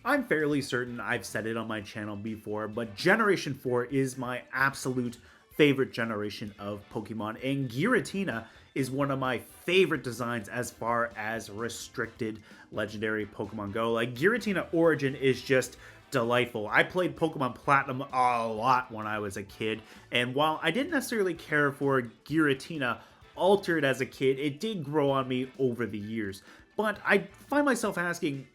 I'm fairly certain I've said it on my channel before, but Generation 4 is my absolute favorite generation of Pokemon, and Giratina is one of my favorite designs as far as restricted legendary Pokemon go. Like, Giratina-Origin is just delightful. I played Pokemon Platinum a lot when I was a kid, and while I didn't necessarily care for Giratina-Altered as a kid, it did grow on me over the years. But I find myself asking,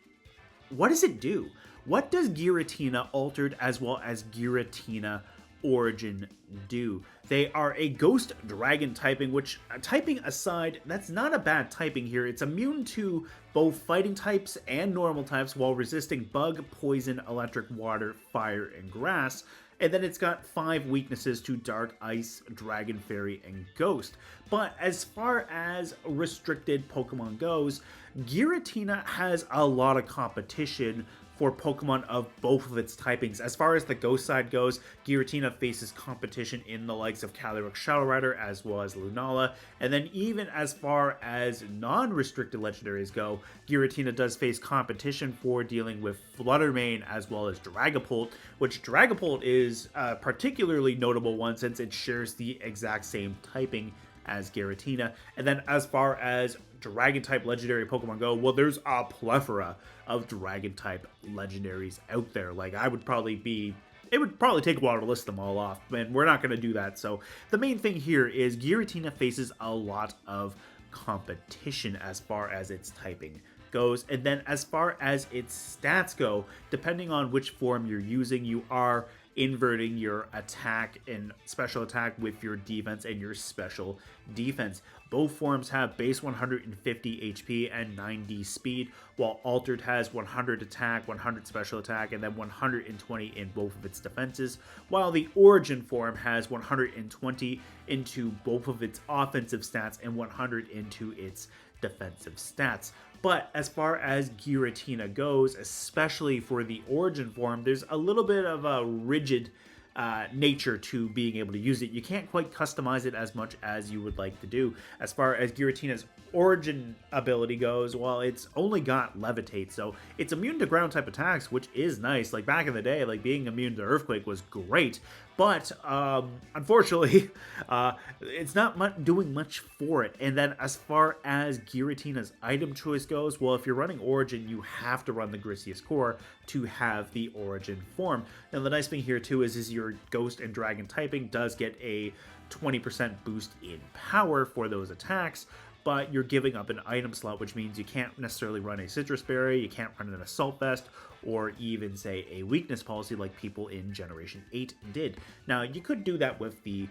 what does it do? What does Giratina-Altered as well as Giratina-Origin do? They are a ghost dragon typing, which, typing aside, that's not a bad typing here. It's immune to both fighting types and normal types while resisting bug, poison, electric, water, fire, and grass. And then it's got 5 weaknesses to Dark, Ice, Dragon, Fairy, and Ghost. But as far as restricted Pokemon goes, Giratina has a lot of competition for Pokemon of both of its typings. As far as the Ghost side goes, Giratina faces competition in the likes of Calyrex Shadow Rider as well as Lunala. And then even as far as non-restricted legendaries go, Giratina does face competition for dealing with Fluttermane as well as Dragapult, which Dragapult is a particularly notable one since it shares the exact same typing as Giratina. And then as far as Dragon-type legendary Pokemon go, well, there's a plethora of Dragon-type legendaries out there. Like, it would probably take a while to list them all off, and we're not going to do that. So the main thing here is Giratina faces a lot of competition as far as its typing goes. And then as far as its stats go, depending on which form you're using, you are inverting your attack and special attack with your defense and your special defense. Both forms have base 150 HP and 90 speed, while Altered has 100 attack, 100 special attack, and then 120 in both of its defenses, while the Origin form has 120 into both of its offensive stats and 100 into its defensive stats. But as far as Giratina goes, especially for the Origin form, there's a little bit of a rigid nature to being able to use it. You can't quite customize it as much as you would like to do. As far as Giratina's Origin ability goes, well, it's only got Levitate, so it's immune to ground type attacks, which is nice. Like, back in the day, like, being immune to Earthquake was great, but unfortunately, it's not doing much for it. And then as far as Giratina's item choice goes, well, if you're running Origin, you have to run the Grisius Core to have the Origin form. Now, the nice thing here, too, is your Ghost and Dragon typing does get a 20% boost in power for those attacks, but you're giving up an item slot, which means you can't necessarily run a Citrus Berry, you can't run an Assault Vest, or even, say, a Weakness Policy like people in Generation 8 did. Now, you could do that with the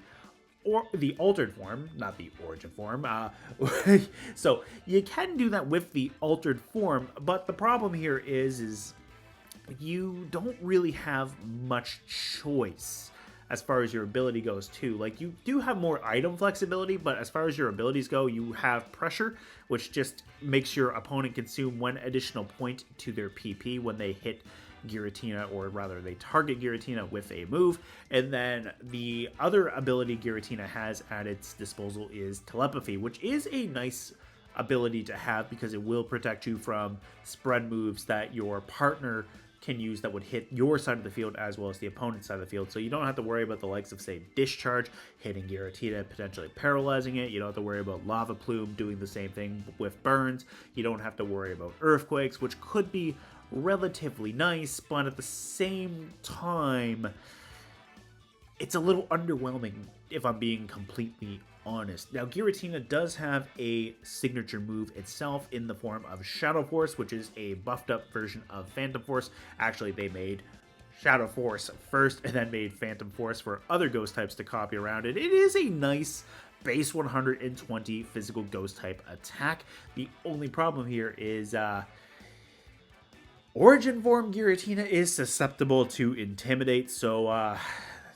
Altered form, not the Origin form. So, you can do that with the Altered form, but the problem here is you don't really have much choice as far as your ability goes too. Like, you do have more item flexibility, but as far as your abilities go, you have Pressure, which just makes your opponent consume 1 additional point to their PP when they hit Giratina, or rather they target Giratina with a move. And then the other ability Giratina has at its disposal is Telepathy, which is a nice ability to have because it will protect you from spread moves that your partner can use that would hit your side of the field as well as the opponent's side of the field. So you don't have to worry about the likes of, say, Discharge hitting Giratina, potentially paralyzing it. You don't have to worry about Lava Plume doing the same thing with burns. You don't have to worry about Earthquakes, which could be relatively nice, but at the same time, it's a little underwhelming if I'm being completely honest. Now, Giratina does have a signature move itself in the form of Shadow Force, which is a buffed up version of Phantom Force. Actually, they made Shadow Force first and then made Phantom Force for other ghost types to copy around it. It is a nice base 120 physical ghost type attack. The only problem here is Origin form Giratina is susceptible to Intimidate, so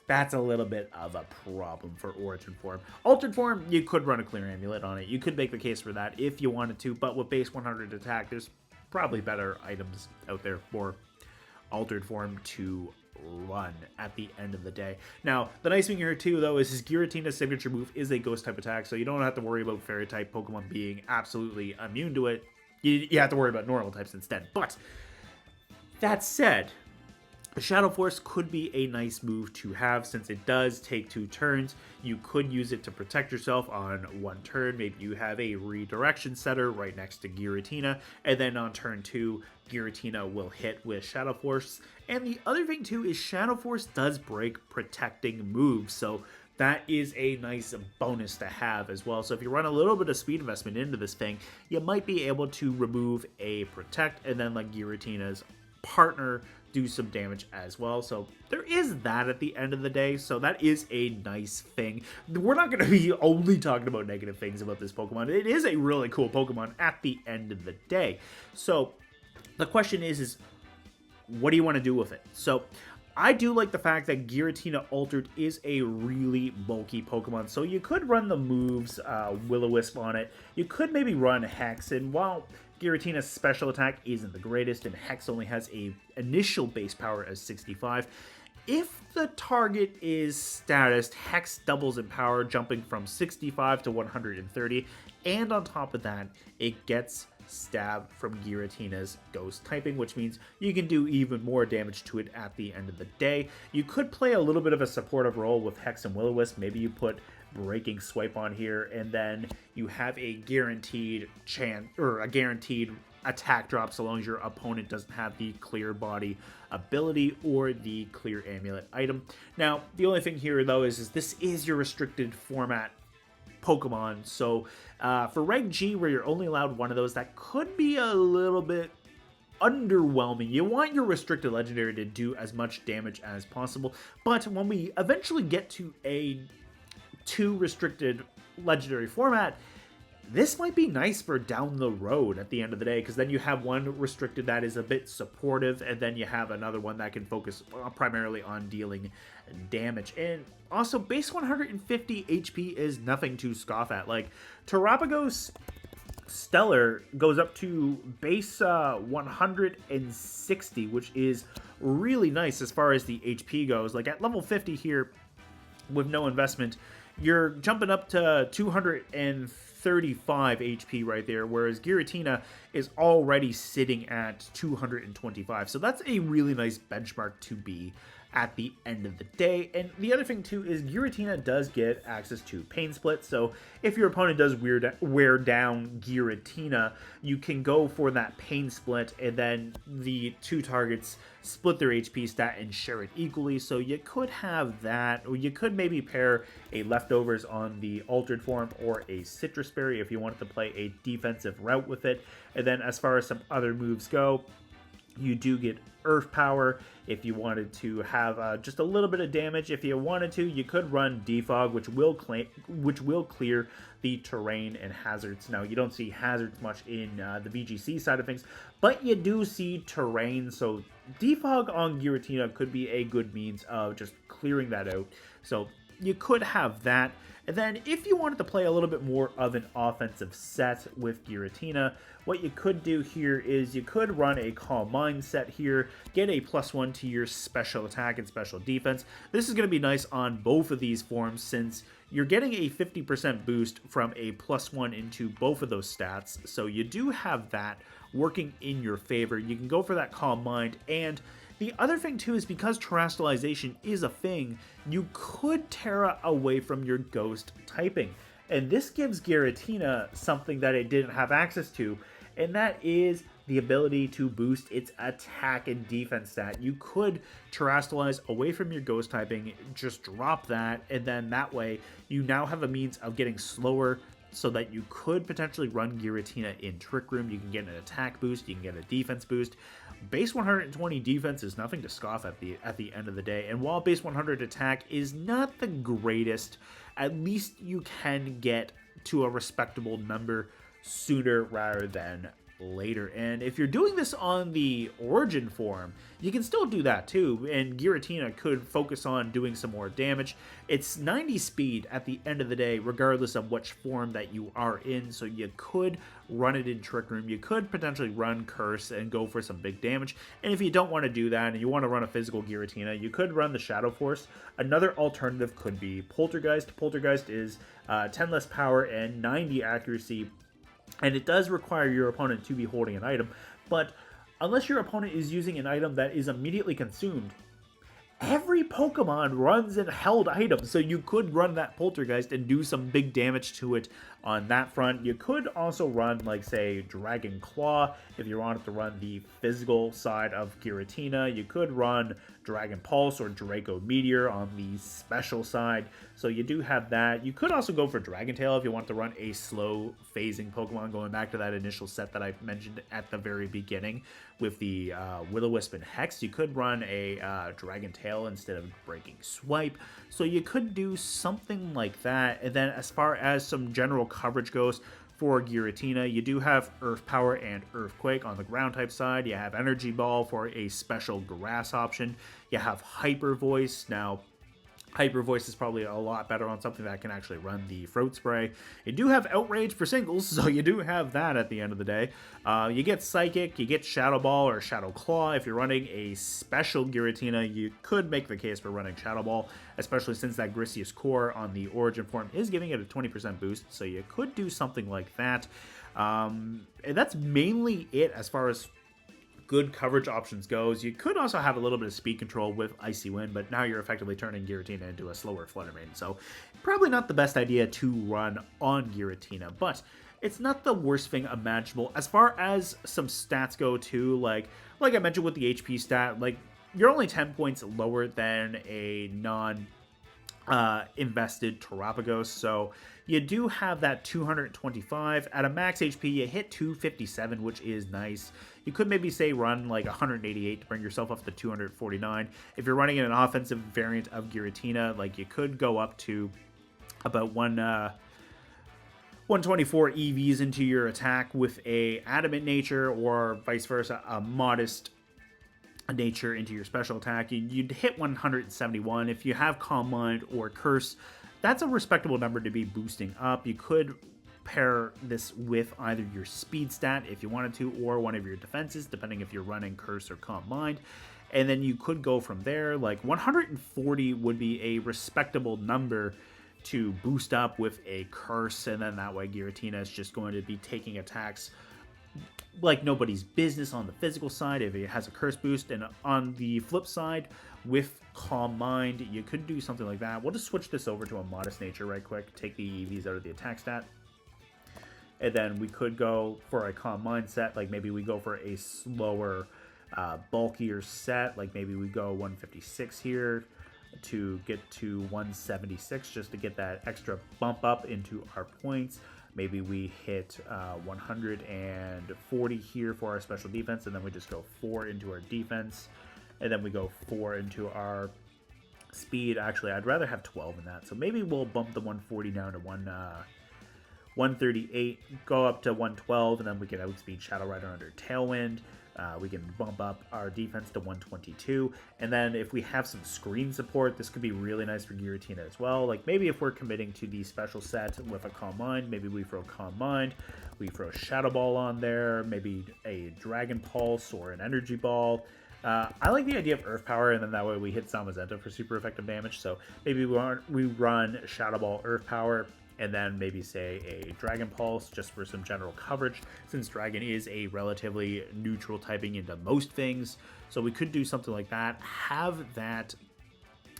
that's a little bit of a problem for Origin form. Altered form, you could run a Clear Amulet on it. You could make the case for that if you wanted to, but with base 100 attack, there's probably better items out there for Altered form to run at the end of the day. Now, the nice thing here too, though, is Giratina's signature move is a ghost type attack, so you don't have to worry about fairy type Pokemon being absolutely immune to it. You have to worry about normal types instead. But That said, Shadow Force could be a nice move to have since it does take 2 turns. You could use it to protect yourself on 1 turn. Maybe you have a redirection setter right next to Giratina, and then on turn 2, Giratina will hit with Shadow Force. And the other thing too is Shadow Force does break protecting moves, so that is a nice bonus to have as well. So if you run a little bit of speed investment into this thing, you might be able to remove a protect and then let Giratina's partner do some damage as well. So there is that at the end of the day. So that is a nice thing. We're not going to be only talking about negative things about this Pokemon. It is a really cool Pokemon at the end of the day. So the question is what do you want to do with it? So I do like the fact that Giratina-Altered is a really bulky Pokemon, so you could run the moves Will-O-Wisp on it. You could maybe run Hex, and while Giratina's special attack isn't the greatest, and Hex only has a initial base power of 65, if the target is statused, Hex doubles in power, jumping from 65 to 130, and on top of that, it gets Stab from Giratina's ghost typing, which means you can do even more damage to it at the end of the day. You could play a little bit of a supportive role with Hex and Will-O-Wisp. Maybe you put Breaking Swipe on here, and then you have a guaranteed chance or a guaranteed attack drop so long as your opponent doesn't have the Clear Body ability or the Clear Amulet item. Now, the only thing here though is this is your restricted format Pokemon, so for Reg G, where you're only allowed one of those, that could be a little bit underwhelming. You want your restricted legendary to do as much damage as possible, but when we eventually get to a 2 restricted legendary format, this might be nice for down the road at the end of the day, because then you have one restricted that is a bit supportive, and then you have another one that can focus primarily on dealing damage. And also, base 150 HP is nothing to scoff at. Like, Terapagos Stellar goes up to base 160, which is really nice as far as the HP goes. Like, at level 50 here, with no investment, you're jumping up to 235 HP right there, whereas Giratina is already sitting at 225. So that's a really nice benchmark to be at the end of the day. And the other thing too is Giratina does get access to Pain Split, so if your opponent does wear down Giratina, you can go for that Pain Split, and then the 2 targets split their HP stat and share it equally. So you could have that, or you could maybe pair a Leftovers on the Altered form or a Citrus Berry if you wanted to play a defensive route with it. And then as far as some other moves go, you do get Earth Power if you wanted to have just a little bit of damage. If you wanted to, you could run Defog, which will clear the terrain and hazards. Now, you don't see hazards much in the VGC side of things, but you do see terrain, so Defog on Giratina could be a good means of just clearing that out. So you could have that. And then if you wanted to play a little bit more of an offensive set with Giratina, what you could do here is you could run a Calm Mind set here, get a +1 to your special attack and special defense. This is going to be nice on both of these forms since you're getting a 50% boost from a +1 into both of those stats. So you do have that working in your favor. You can go for that Calm Mind, and the other thing too is because terrestrialization is a thing, you could Tera away from your ghost typing. And this gives Giratina something that it didn't have access to, and that is the ability to boost its attack and defense stat. You could terrestrialize away from your ghost typing, just drop that, and then that way you now have a means of getting slower, so that you could potentially run Giratina in Trick Room. You can get an attack boost, you can get a defense boost. Base 120 defense is nothing to scoff at the end of the day, and while base 100 attack is not the greatest, at least you can get to a respectable number sooner rather than later. And if you're doing this on the Origin form, you can still do that too, and Giratina could focus on doing some more damage. It's 90 speed at the end of the day, regardless of which form that you are in, so you could run it in Trick Room. You could potentially run Curse and go for some big damage, and if you don't want to do that and you want to run a physical Giratina, you could run the Shadow Force. Another alternative could be Poltergeist. Poltergeist is 10 less power and 90 accuracy, and it does require your opponent to be holding an item, but unless your opponent is using an item that is immediately consumed, every Pokemon runs in held items, so you could run that Poltergeist and do some big damage to it on that front. You could also run, like, say, Dragon Claw if you wanted to run the physical side of Giratina. You could run Dragon Pulse or Draco Meteor on the special side, so you do have that. You could also go for Dragon Tail if you want to run a slow phasing Pokemon, going back to that initial set that I mentioned at the very beginning with the Will-O-Wisp and Hex. You could run a Dragon Tail instead of Breaking Swipe, so you could do something like that. And then as far as some general coverage goes for Giratina, you do have Earth Power and Earthquake on the ground type side. You have Energy Ball for a special grass option. You have Hyper Voice. Now, Hyper Voice is probably a lot better on something that can actually run the Throat Spray. You do have Outrage for singles, so you do have that at the end of the day. You get Psychic, you get Shadow Ball or Shadow Claw. If you're running a special Giratina, you could make the case for running Shadow Ball, especially since that Grisius Core on the Origin form is giving it a 20% boost, so you could do something like that. And that's mainly it as far as good coverage options goes. You could also have a little bit of speed control with Icy Wind, but now you're effectively turning Giratina into a slower Flutter Mane, so probably not the best idea to run on Giratina, but it's not the worst thing imaginable. As far as some stats go too, like I mentioned with the HP stat, like, you're only 10 points lower than a invested Terapagos, so you do have that 225. At a max HP, you hit 257, which is nice. You could maybe say run like 188 to bring yourself up to 249. If you're running an offensive variant of Giratina, like, you could go up to about 124 EVs into your attack with a Adamant Nature, or vice versa, a Modest Nature into your special attack. You'd hit 171. If you have Calm Mind or Curse, that's a respectable number to be boosting up. You could pair this with either your speed stat if you wanted to, or one of your defenses, depending if you're running Curse or Calm Mind. And then you could go from there. Like, 140 would be a respectable number to boost up with a Curse, and then that way Giratina is just going to be taking attacks like nobody's business on the physical side if it has a Curse boost. And on the flip side, with Calm Mind, you could do something like that. We'll just switch this over to a Modest Nature right quick, take the EVs out of the attack stat, and then we could go for a Calm Mind set. Like, maybe we go for a slower, bulkier set, like maybe we go 156 here to get to 176 just to get that extra bump up into our points. Maybe we hit 140 here for our special defense, and then we just go 4 into our defense, and then we go 4 into our speed. Actually, I'd rather have 12 in that, so maybe we'll bump the 140 down to 138, go up to 112, and then we can outspeed Shadow Rider under Tailwind. We can bump up our defense to 122, and then if we have some screen support, this could be really nice for Giratina as well. Like, maybe if we're committing to the special set with a Calm Mind, maybe we throw Calm Mind, we throw Shadow Ball on there, maybe a Dragon Pulse or an Energy Ball. I like the idea of Earth Power, and then that way we hit Zamazenta for super effective damage, so maybe we run Shadow Ball, Earth Power, and then maybe say a Dragon Pulse just for some general coverage, since Dragon is a relatively neutral typing into most things. So we could do something like that, have that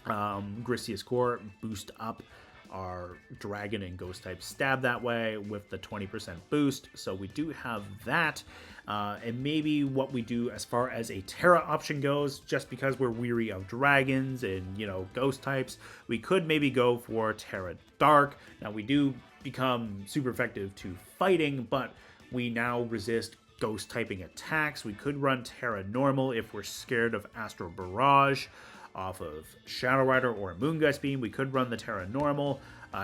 Grisius Core boost up our Dragon and Ghost type stab that way with the 20% boost. So we do have that. And maybe what we do as far as a Tera option goes, just because we're weary of dragons and, you know, ghost types, we could maybe go for Tera Dark. Now, we do become super effective to fighting, but we now resist ghost typing attacks. We could run Tera Normal if we're scared of Astral Barrage off of Shadow Rider or Moongeist Beam. We could run the Tera Normal.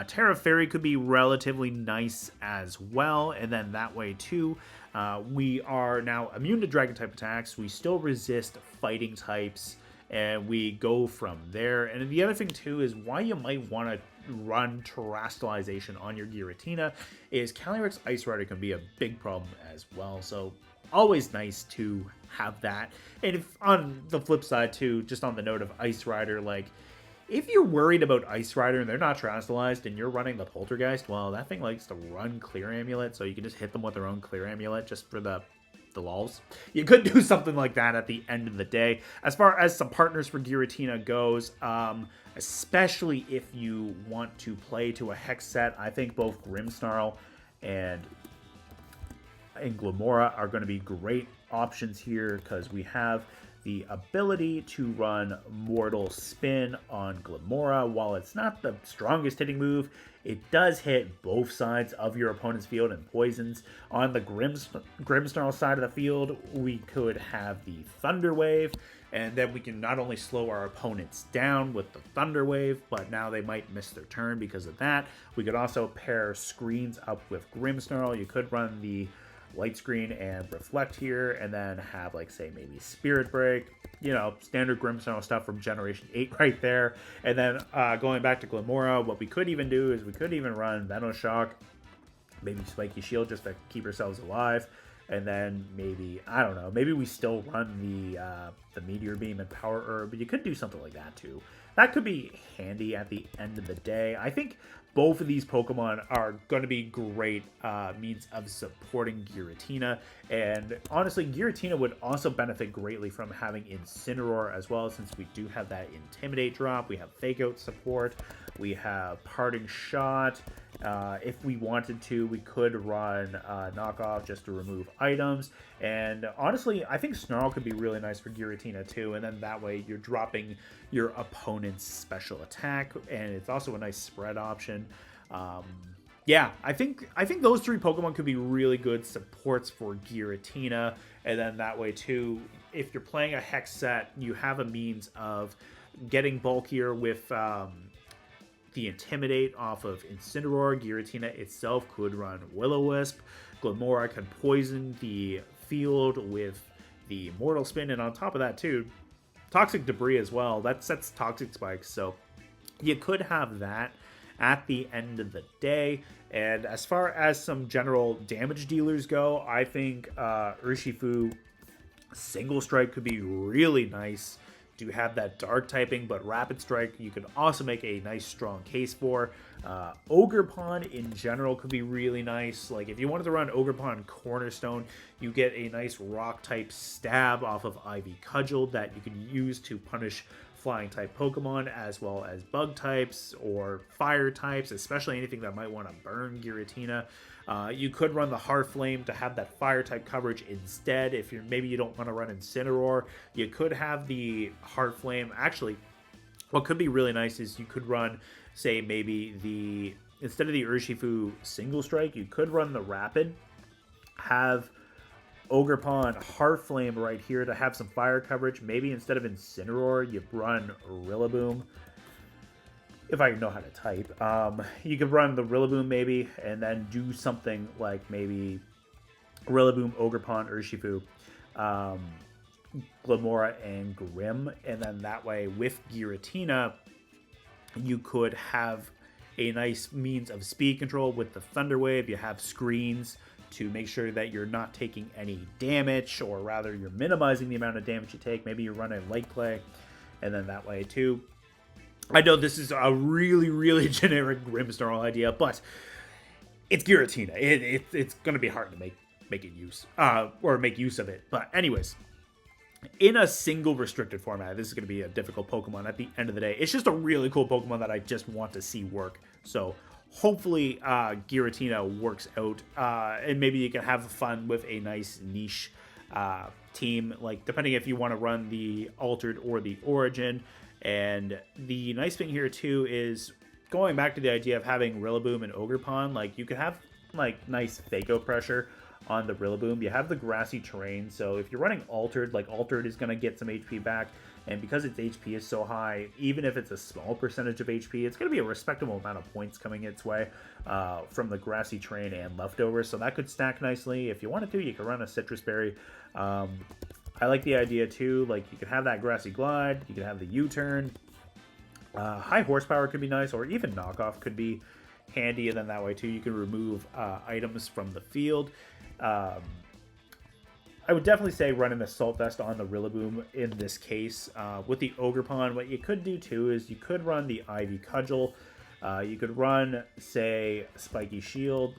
Tera Fairy could be relatively nice as well, and then that way too, we are now immune to dragon type attacks. We still resist fighting types, and we go from there. And the other thing too is why you might want to run Terastallization on your Giratina is Calyrex Ice Rider can be a big problem as well. So always nice to have that. And if on the flip side too, just on the note of Ice Rider, like, if you're worried about Ice Rider and they're not Terastallized and you're running the Poltergeist, well, that thing likes to run Clear Amulet, so you can just hit them with their own Clear Amulet just for the the lols. You could do something like that at the end of the day. As far as some partners for Giratina goes, especially if you want to play to a hex set, I think both Grimmsnarl and Glimmora are going to be great options here because we have the ability to run Mortal Spin on Glimmora. While it's not the strongest hitting move, it does hit both sides of your opponent's field and poisons. On the Grimmsnarl side of the field, we could have the Thunder Wave, and then we can not only slow our opponents down with the Thunder Wave, but now they might miss their turn because of that. We could also pair Screens up with Grimmsnarl. You could run the Light Screen and Reflect here, and then have, like, say, maybe Spirit Break, you know, standard Grimmsnarl stuff from Generation 8 right there. And then going back to Glimmora, what we could even do is we could even run Venoshock, maybe Spiky Shield just to keep ourselves alive. And then maybe, I don't know, maybe we still run the Meteor Beam and Power Herb, but you could do something like that too. That could be handy at the end of the day. I think both of these Pokemon are going to be great means of supporting Giratina. And honestly, Giratina would also benefit greatly from having Incineroar as well, since we do have that Intimidate drop. We have Fake Out support. We have Parting Shot. If we wanted to, we could run Knockoff just to remove items. And honestly, I think Snarl could be really nice for Giratina too. And then that way you're dropping your opponent's special attack. And it's also a nice spread option. Yeah, I think those three Pokemon could be really good supports for Giratina. And then that way too, if you're playing a Hex set, you have a means of getting bulkier with the Intimidate off of Incineroar. Giratina itself could run Will-O-Wisp. Glimmora can poison the field with the Mortal Spin, and on top of that too, Toxic Debris as well. That sets Toxic Spikes, so you could have that at the end of the day. And as far as some general damage dealers go, I think Urshifu Single Strike could be really nice to have that dark typing, but Rapid Strike you could also make a nice strong case for. Ogerpon in general could be really nice. Like if you wanted to run Ogerpon Cornerstone, you get a nice rock type stab off of Ivy Cudgel that you can use to punish flying type Pokemon as well as bug types or fire types, especially anything that might want to burn Giratina. You could run the Heartflame to have that fire type coverage instead. If maybe you don't want to run Incineroar, you could have the Heartflame. Actually, what could be really nice is you could run, say, maybe instead of the Urshifu Single Strike, you could run the Rapid, have Ogerpon Heartflame right here to have some fire coverage. Maybe instead of Incineroar, you run Rillaboom. If I know how to type, you could run the Rillaboom maybe, and then do something like maybe Rillaboom, Ogerpon, Urshifu, Glimmora, and Grimm, and then that way with Giratina, you could have a nice means of speed control with the Thunder Wave. You have screens to make sure that you're not taking any damage, or rather you're minimizing the amount of damage you take. Maybe you run a Light Clay, and then that way too. I know this is a really, really generic Grimmsnarl idea, but it's Giratina. It's going to be hard to make it use, or make use of it. But anyways, in a single restricted format, this is going to be a difficult Pokemon at the end of the day. It's just a really cool Pokemon that I just want to see work. So hopefully Giratina works out, and maybe you can have fun with a nice niche team, like depending if you want to run the Altered or the Origin. And the nice thing here too is going back to the idea of having Rillaboom and Ogerpon, like you could have like nice Fake Out pressure on the Rillaboom. You have the grassy terrain, so if you're running Altered, like Altered is going to get some HP back, and because its HP is so high, even if it's a small percentage of HP, it's going to be a respectable amount of points coming its way from the grassy terrain and leftovers, so that could stack nicely. If you wanted to, you could run a Citrus Berry. I like the idea too, like you could have that Grassy Glide, you could have the U-turn. High Horsepower could be nice, or even Knockoff could be handy, and then that way too you can remove items from the field. I would definitely say running Assault Vest on the Rillaboom in this case. With the Ogerpon, what you could do too is you could run the Ivy Cudgel. You could run, say, Spiky Shield.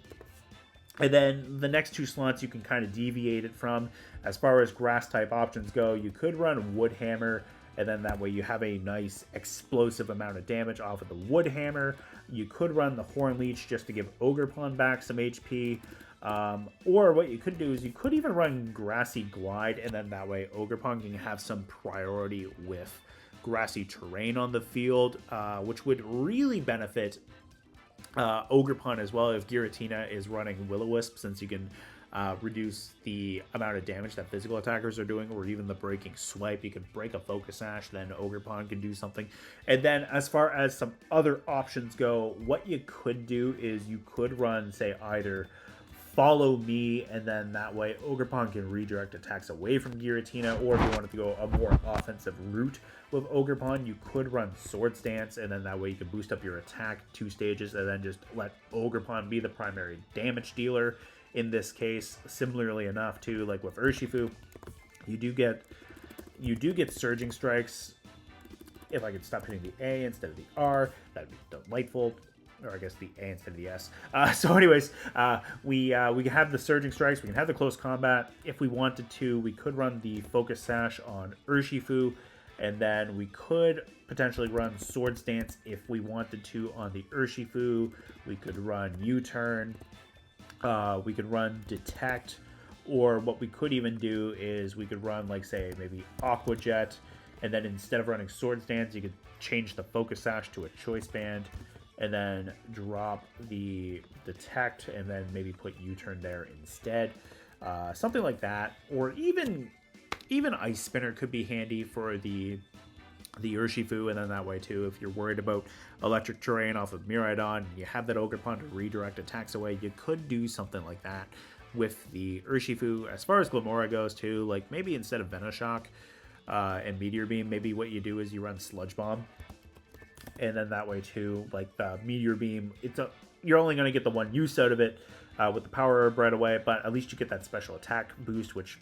And then the next two slots you can kind of deviate it from. As far as grass type options go, you could run Wood Hammer, and then that way you have a nice explosive amount of damage off of the Wood Hammer. You could run the Horn Leech just to give Ogerpon back some HP. Or what you could do is you could even run Grassy Glide, and then that way Ogerpon can have some priority with grassy terrain on the field, which would really benefit Ogerpon as well if Giratina is running Will-O-Wisp, since you can reduce the amount of damage that physical attackers are doing, or even the breaking swipe. You can break a Focus Sash, then Ogerpon can do something. And then as far as some other options go, what you could do is you could run, say, either Follow Me, and then that way Ogerpon can redirect attacks away from Giratina, or if you wanted to go a more offensive route with Ogerpon, you could run Swords Dance, and then that way you can boost up your attack 2 stages, and then just let Ogerpon be the primary damage dealer in this case. Similarly enough, too, like with Urshifu, you do get Surging Strikes. If I could stop hitting the A instead of the R, that'd be delightful. Or I guess the A instead of the S. So anyways, we can have the Surging Strikes, we can have the Close Combat. If we wanted to, we could run the Focus Sash on Urshifu, and then we could potentially run Swords Dance if we wanted to on the Urshifu. We could run U-Turn, we could run Detect, or what we could even do is we could run, like, say, maybe Aqua Jet, and then instead of running Swords Dance, you could change the Focus Sash to a Choice Band, and then drop the Detect, and then maybe put U-Turn there instead. Something like that. Or even Ice Spinner could be handy for the Urshifu, and then that way too, if you're worried about electric terrain off of Miraidon, and you have that Ogerpon to redirect attacks away, you could do something like that with the Urshifu. As far as Glimmora goes too, like maybe instead of Venoshock and Meteor Beam, maybe what you do is you run Sludge Bomb. And then that way too, like the Meteor Beam, you're only going to get the one use out of it with the Power Herb right away, but at least you get that special attack boost, which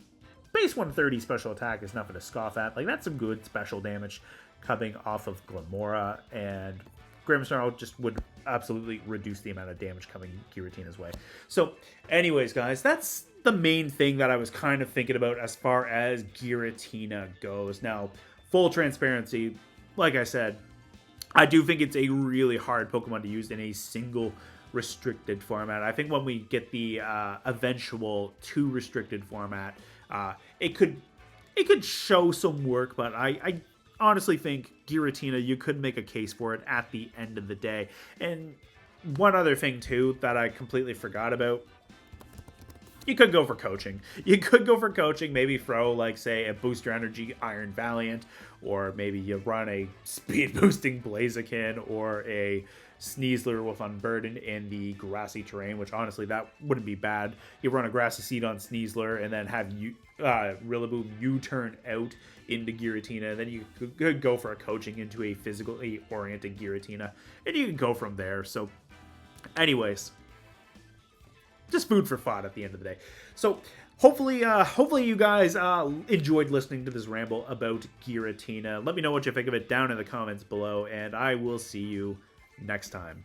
base 130 special attack is nothing to scoff at. Like, that's some good special damage coming off of Glimmora, and Grimmsnarl just would absolutely reduce the amount of damage coming Giratina's way. So anyways, guys, that's the main thing that I was kind of thinking about as far as Giratina goes. Now, full transparency, like I said, I do think it's a really hard Pokemon to use in a single restricted format. I think when we get the eventual 2 restricted format, it could show some work, but I honestly think Giratina, you could make a case for it at the end of the day. And one other thing too that I completely forgot about, you could go for coaching. You could go for coaching, maybe throw, like, say, a Booster Energy Iron Valiant, or maybe you run a speed boosting Blaziken, or a Sneasler with Unburden in the grassy terrain, which honestly, that wouldn't be bad. You run a Grassy Seed on Sneasler, and then have Rillaboom U-turn out into Giratina, and then you could go for a coaching into a physically oriented Giratina, and you can go from there. So anyways, just food for thought at the end of the day. So hopefully you guys enjoyed listening to this ramble about Giratina. Let me know what you think of it down in the comments below, and I will see you next time.